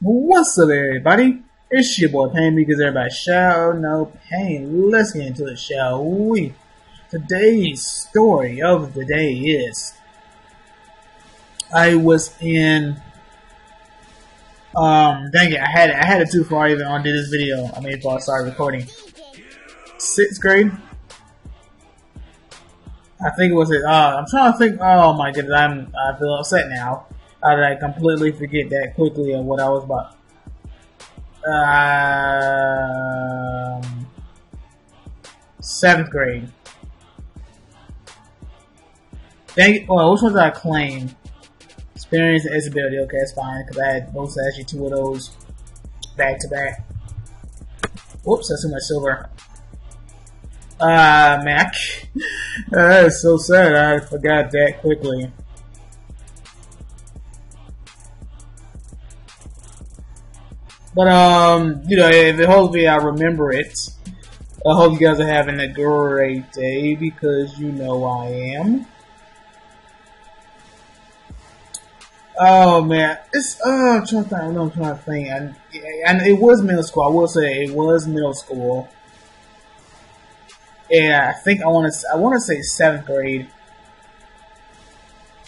What's up, everybody? It's your boy Pain because everybody shout no pain. Let's get into it, shall we? Today's story of the day is I was in dang it, I had it too far even on this video. I mean before I started recording. 6th grade. I think it was it. I'm trying to think. Oh my goodness, I feel upset now. How did I completely forget that quickly of what I was about? 7th grade. Dang it. Well, which one did I claim? Experience and disability. Okay, that's fine because I had both actually 2 of those back to back. Whoops, that's too much silver. Man, that is so sad. I forgot that quickly. But, you know, hopefully I remember it. I hope you guys are having a great day because you know I am. Oh man, it's, I'm trying to think, I know I'm trying to think. And it was middle school, I will say it was middle school. Yeah, I think I want to say 7th grade. I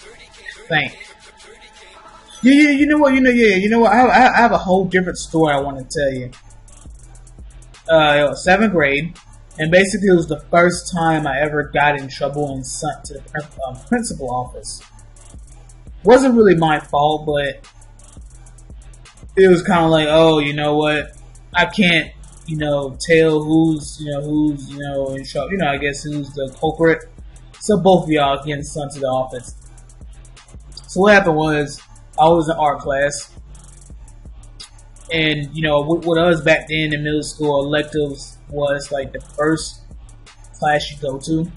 think. Yeah, you know what? You know what? I have a whole different story I want to tell you. It was 7th grade, and basically it was the first time I ever got in trouble and sent to the principal office. Wasn't really my fault, but it was kind of like, oh, you know what? I can't, you know, tell who's in trouble. You know, I guess who's the culprit. So both of y'all getting sent to the office. So what happened was, I was in art class, and you know, with us back then in middle school, electives was like the first class you go to.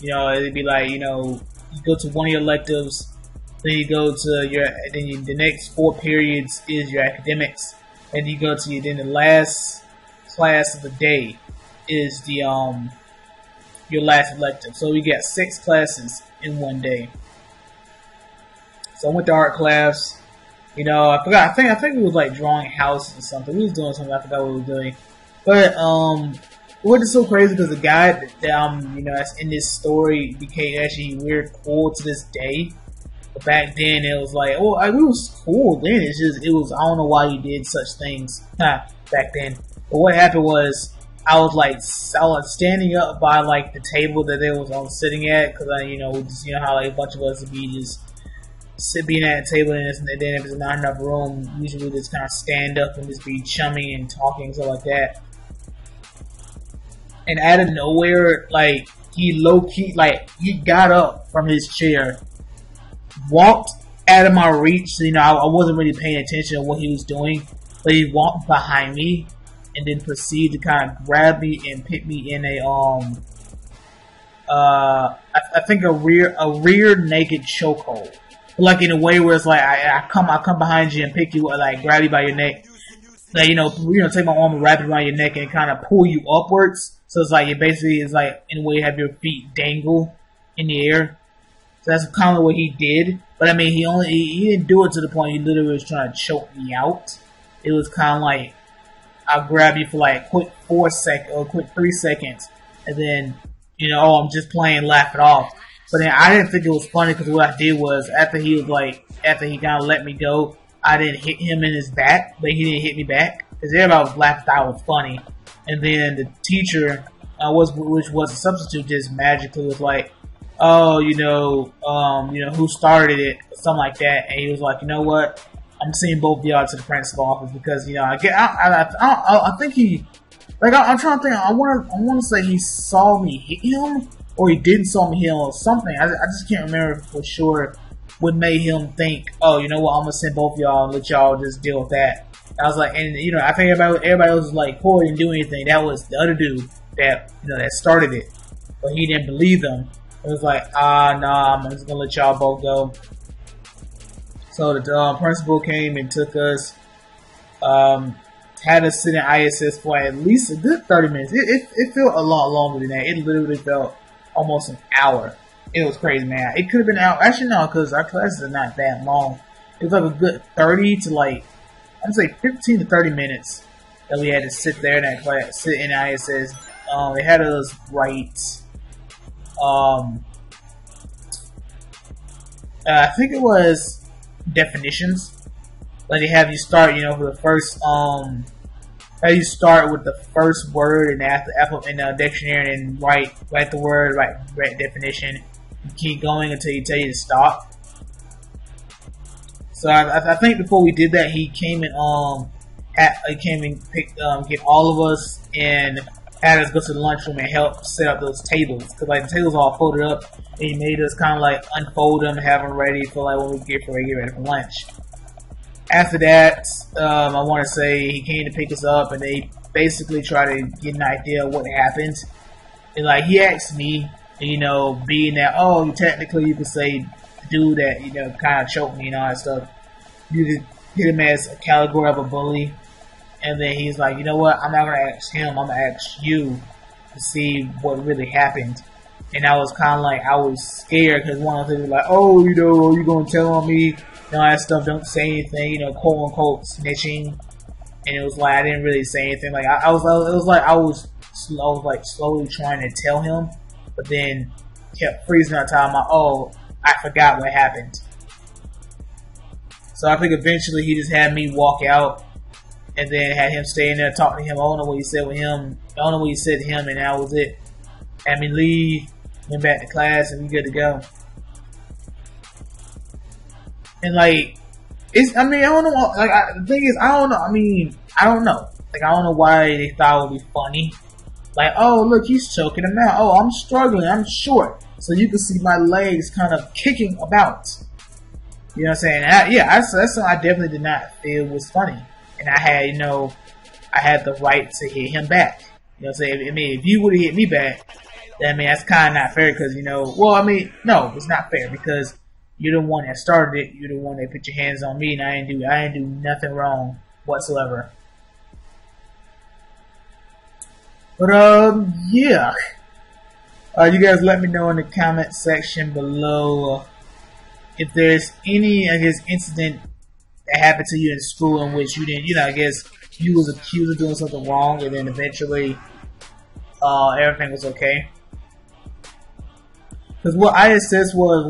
You know, it'd be like, you know, you go to one of your electives, then you go to the next 4 periods is your academics, and you go to then the last class of the day is the your last elective. So we got 6 classes in one day. So I went to art class. You know, I forgot. I think we was like drawing houses or something. We was doing something. I forgot what we were doing. But it wasn't so crazy because the guy that you know, that's in this story became actually weird cool to this day. But back then it was like, oh, it was cool then. It's just it was, I don't know why he did such things back then. But what happened was I was standing up by like the table that they was sitting at because you know how like a bunch of us would be just being at a table, and then if there's not enough room, usually we just kind of stand up and just be chumming and talking and stuff like that. And out of nowhere, like, he low-key, like, he got up from his chair, walked out of my reach, so, you know, I wasn't really paying attention to what he was doing, but he walked behind me, and then proceeded to kind of grab me and put me in a, I think a rear naked chokehold. Like in a way where it's like I come behind you and pick you, like grab you by your neck, like you know, take my arm and wrap it around your neck and kind of pull you upwards. So it's like it basically is like in a way you have your feet dangle in the air. So that's kind of what he did. But I mean, he didn't do it to the point he literally was trying to choke me out. It was kind of like I'll grab you for like quick 4 seconds or quick 3 seconds, and then you know, oh, I'm just playing, laugh it off. But then I didn't think it was funny because what I did was after he kind of let me go, I didn't hit him in his back, but he didn't hit me back because everybody was laughing. Thought it was funny, and then the teacher, which was a substitute, just magically was like, "Oh, you know, who started it?" Or something like that, and he was like, "You know what? I'm sending both of y'all to the principal office because you know I think he, like I'm trying to think. I want to say he saw me hit him." Or he didn't saw me hit or something. I just can't remember for sure what made him think, oh, you know what, I'm gonna send both of y'all and let y'all just deal with that. I was like, and you know, I think everybody else was like, Corey didn't do anything. That was the other dude that that started it, but he didn't believe them. It was like, nah, I'm just gonna let y'all both go. So the principal came and took us, had us sit in ISS for at least a good 30 minutes. It felt a lot longer than that. It literally felt almost an hour. It was crazy, man. It could have been an hour. Actually, no, because our classes are not that long. It was like a good 30 to like I'd say 15 to 30 minutes that we had to sit there in that class, sit in ISS. They had us write, I think it was definitions. Like they have you start, you know, for the first, how you start with the first word in the dictionary and write the word, write definition. You keep going until you tell you to stop. So I think before we did that, he came and picked get all of us and had us go to the lunchroom and help set up those tables, because like the tables all folded up, and he made us kind of like unfold them, have them ready for like when we get ready for lunch. After that, I want to say he came to pick us up, and they basically try to get an idea of what happened. And like he asked me, you know, being that, oh, technically you could say dude that, you know, kind of choked me and all that stuff, you could hit him as a category of a bully. And then he's like, you know what, I'm not going to ask him, I'm going to ask you to see what really happened. And I was kind of like, I was scared, because one of them was like, oh, you know, are you going to tell on me? And all that stuff, don't say anything, you know, quote unquote snitching. And it was like, I didn't really say anything. Like, I was slowly trying to tell him, but then kept freezing out time. Like, oh, I forgot what happened. So I think eventually he just had me walk out, and then had him stay in there, talk to him. I don't know what he said with him. I don't know what he said to him, and that was it. Had me leave, went back to class, and we good to go. And like, I don't know. Like, the thing is, I don't know. I don't know. Like, I don't know why they thought it would be funny. Like, oh, look, he's choking him out. Oh, I'm struggling. I'm short. So you can see my legs kind of kicking about. You know what I'm saying? That's something I definitely did not feel was funny. And I had, you know, I had the right to hit him back. You know what I'm saying? I mean, if you would have hit me back, then, I mean, that's kind of not fair, because, you know, well, I mean, no, it's not fair, because you're the one that started it. You're the one that put your hands on me, and I didn't do nothing wrong whatsoever. But, yeah. You guys let me know in the comment section below if there's any, I guess, incident that happened to you in school in which you didn't, you know, I guess you was accused of doing something wrong, and then eventually everything was okay. Because what ISS was,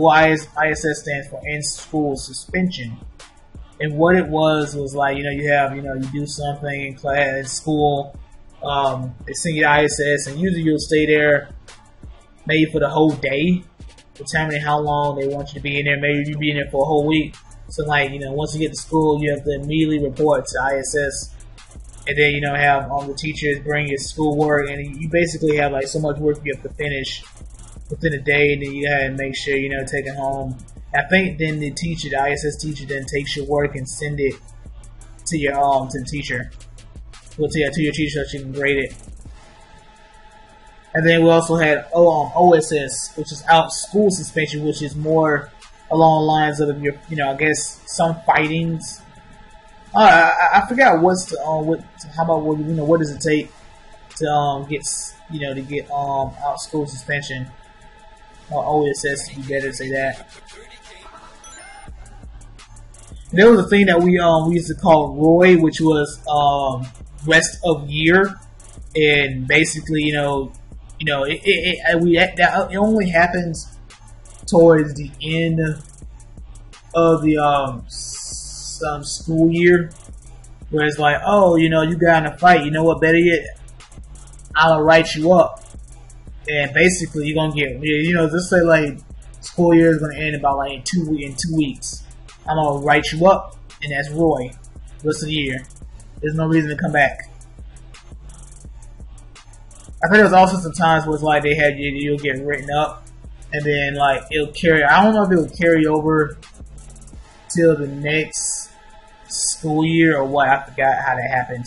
ISS stands for in-school suspension. And what it was like, you know, you do something in class, in school, they send you to ISS, and usually you'll stay there maybe for the whole day, determining how long they want you to be in there. Maybe you'll be in there for a whole week. So, like, you know, once you get to school, you have to immediately report to ISS, and then, you know, have the teachers bring your schoolwork, and you basically have, like, so much work you have to finish within a day, and then you gotta make sure, you know, take it home. I think then the ISS teacher then takes your work and send it to your, to the teacher. Well, to your teacher so she can grade it. And then we also had OSS, which is out school suspension, which is more along the lines of your, you know, I guess some fightings. I forgot how about what, you know, what does it take to get out school suspension, or OSS, to be better to say that. There was a thing that we used to call Roy, which was rest of year, and basically, it only happens towards the end of the school year, where it's like, oh, you know, you got in a fight. You know what? Better yet, I'm gonna write you up, and basically you're gonna get, you know, just say like school year is gonna end about like in 2 weeks. I'm gonna write you up, and that's Roy. Rest of the year. There's no reason to come back. I think there was also some times where it's like they had you'll get written up, and then like it'll carry. I don't know if it'll carry over till the next school year or what. I forgot how that happened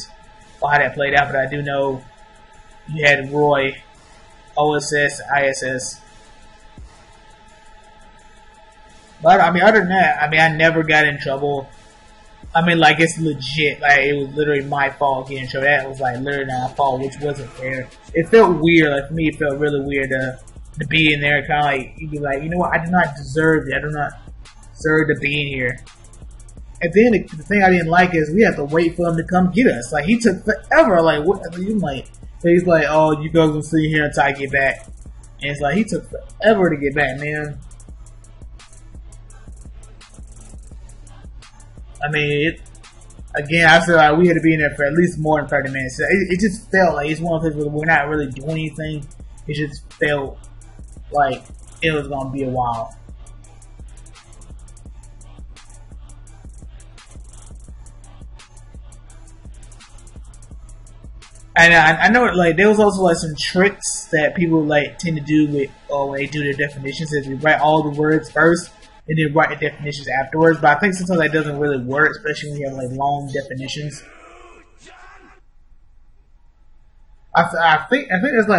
or how that played out, but I do know you had Roy, OSS, ISS. But I mean, other than that, I mean, I never got in trouble. I mean, like, it's legit. Like, it was literally my fault getting in trouble. That was like literally my fault, which wasn't fair. It felt weird. Like, for me, it felt really weird to be in there. Kind of like, you'd be like, you know what? I do not deserve it. I do not deserve to be in here. And then the thing I didn't like is we had to wait for him to come get us. Like, he took forever. Like, what? You like, he's like, oh, you guys will sit here until I get back. And it's like, he took forever to get back, man. I mean, again, I feel like we had to be in there for at least more than 30 minutes. It just felt like it's one of those things where we're not really doing anything. It just felt like it was going to be a while. And I know, like, there was also like some tricks that people like tend to do with when they do their definitions. Is we write all the words first and then write the definitions afterwards. But I think sometimes that doesn't really work, especially when you have like long definitions. I think there's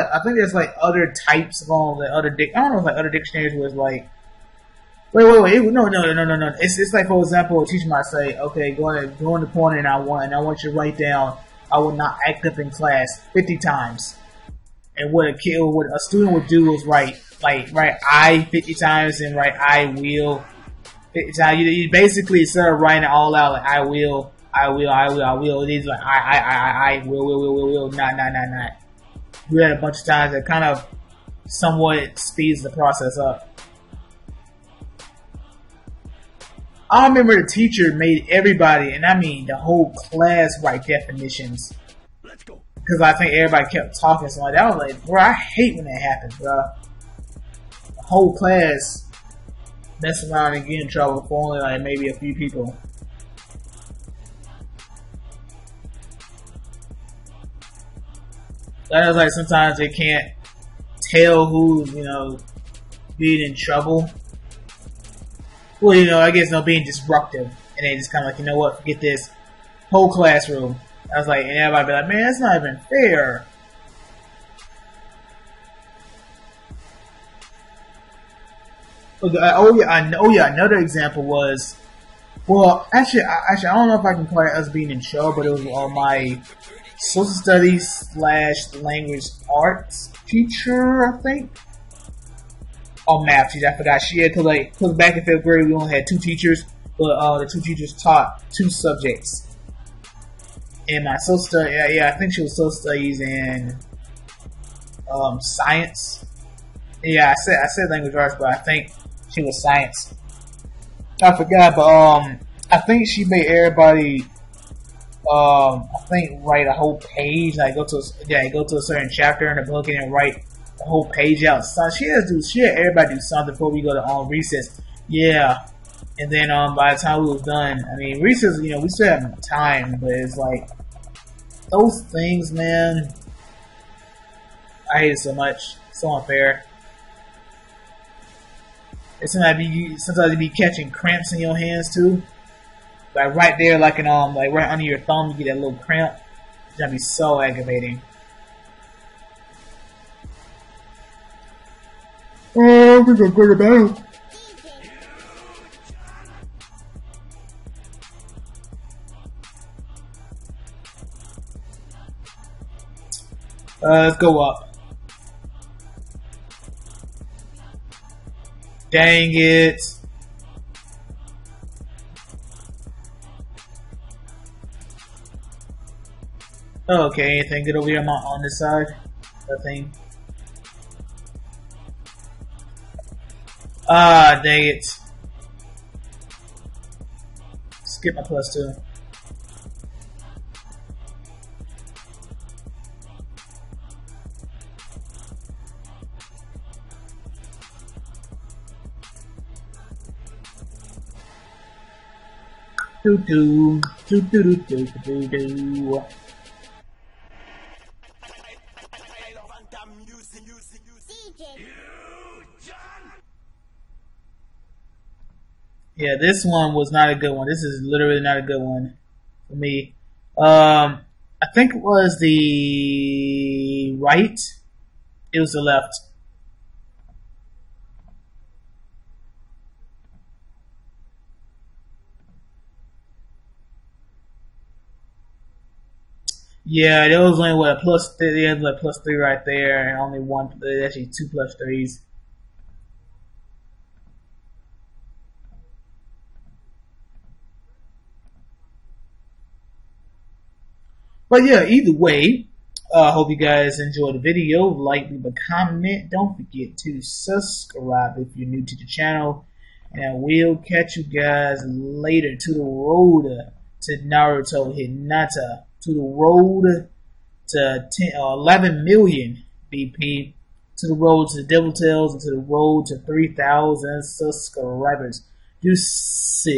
like other types of like other I don't know if like other dictionaries was like. Wait, no. It's like, for example, a teacher might say, okay, go in the corner and I want you to write down, I will not act up in class 50 times. And what a student would do is write I 50 times and write I will 50 times. You basically, instead of writing it all out like I will, it is like I will, not. We had a bunch of times that kind of somewhat speeds the process up. I remember the teacher made everybody, and I mean the whole class, write definitions. Because I think everybody kept talking, so like that was like, bro, I hate when that happens, bro. The whole class messing around and getting in trouble for only like maybe a few people. That was like sometimes they can't tell who's, being in trouble. Well, I guess being disruptive, and they just kind of like, you know what, forget this. Whole classroom. I was like, and everybody be like, man, that's not even fair. Oh yeah, another example was, well, actually, I don't know if I can call it us being in trouble, but it was on my social studies / language arts teacher, I think. Or math teacher, I forgot. She had cause back in 5th grade we only had 2 teachers, but the 2 teachers taught 2 subjects. And my social studies, I think she was social studies and science. Yeah, I said language arts, but I think she was science. I forgot, but I think she made everybody I think write a whole page, like go to a certain chapter in the book and then write the whole page out. So she had everybody do something before we go to recess. Yeah. And then by the time we was done, I mean recess, we still have time, but it's like those things, man, I hate it so much. So unfair. It's sometimes you be catching cramps in your hands too. Like right there, like like right under your thumb, you get that little cramp. It's gonna be so aggravating. Oh, we're gonna go to battle. Let's go up. Dang it. Okay, anything good over here on this side? Nothing. Ah, dang it. Skip my +2. Do do do do do do do. Yeah, this one was not a good one. This is literally not a good one for me. I think it was the right. It was the left. Yeah, there was only what they had like +3 right there, and only one. Actually, 2 +3s. But yeah, either way, hope you guys enjoyed the video. Like, leave a comment. Don't forget to subscribe if you're new to the channel. And I will catch you guys later to the road to Naruto Hinata. To the road to 11 million BP. To the road to the Devil Tales. And to the road to 3,000 subscribers. Deuces.